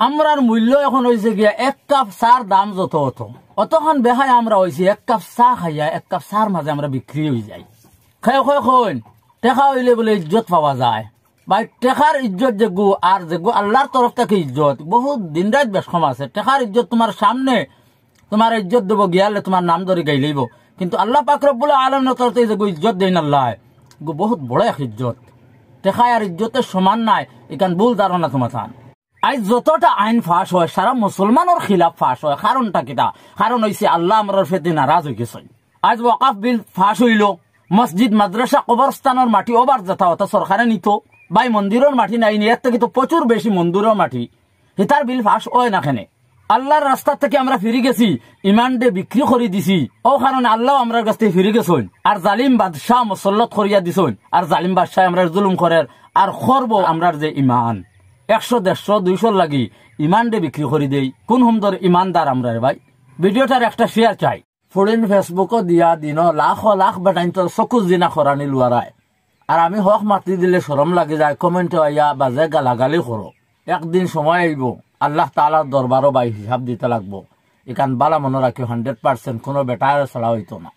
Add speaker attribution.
Speaker 1: আমরার মূল্য এখন হয়েছে গিয়া 1 কাপ চার দাম যত হতো অতক্ষণ বেহায় আমরা হয়েছি 1 কাপ চা খাইয়া 1 কাপ চার মাঝে আমরা বিক্রি হয়ে যাই। খাই টেকা হইলে বলে ইজ্জত পাওয়া যায়। ভাই টেকার ইজ্জত যেগু আর যেগু আল্লাহর তরফ থেকে ইজ্জত বহুত দিন রাত বেশম আছে। টেকার ইজ্জত তোমার সামনে তোমার ইজ্জত দেবো গিয়ালে তোমার নাম ধরে গাই লইব, কিন্তু আল্লাহ পাক রব্বুল আলামিনের তরফ থেকে যেগু ইজ্জত দেন আল্লাহ গো বহুত বড় এক ইজ্জত। টেকায় আর ইজ্জতের সমান নাই, এখান ভুল ধারণা তোমার থান। আজ যতটা আইন ফাঁস হয় সারা মুসলমানের খিলাফ ফাঁস হয়। কারণটা কিটা? কারণ হইছে আল্লাহ আমরার ফেতে নারাজ হয়ে গেছে। আজ ওয়াকাফ বিল ফাঁস হইল, মসজিদ মাদ্রাসা কবরস্থানের মাটি ওবার যেটা হতো সরকারে নিত, বাই মন্দিরের মাটি নাই নি, এর থেকে তো প্রচুর বেশি মন্দিরের মাটি, হিতার বিল ফাঁস হয় না। কেনে আল্লাহর রাস্তা থেকে আমরা ফিরে গেছি, ইমান ডে বিক্রি করে দিছি, ও কারণে আল্লাহ আমরা কাছ থেকে ফিরে গেছেন। আর জালিম বাদশাহ মুসল্লত করিয়া দিছেন, আর জালিম বাদশাহ আমরা জুলুম করেন আর করবো আমরার যে ইমান 100, 150, 200 লাগি ইমান ডে বিক্রি করে দেই। কোন সুন্দর ইমানদার আমরা রে ভাই। ভিডিওটার একটা শেয়ার চাই। ফরেন ফেসবুকও দিয়া দিন লাখ লাখ বেটাইন তোর চকুজ দিনা খরানি লুয়ারায়, আর আমি হক মাতি দিলে সরম লাগে যায়। কমেন্টে আইয়া বাজে গালাগালি করো। একদিন সময় আইব আল্লাহ তাআলার দরবারও বাই হিসাব দিতে লাগবো। এখান বালা মনে রাখি 100% কোনো বেটার ছাড়া হইতো না।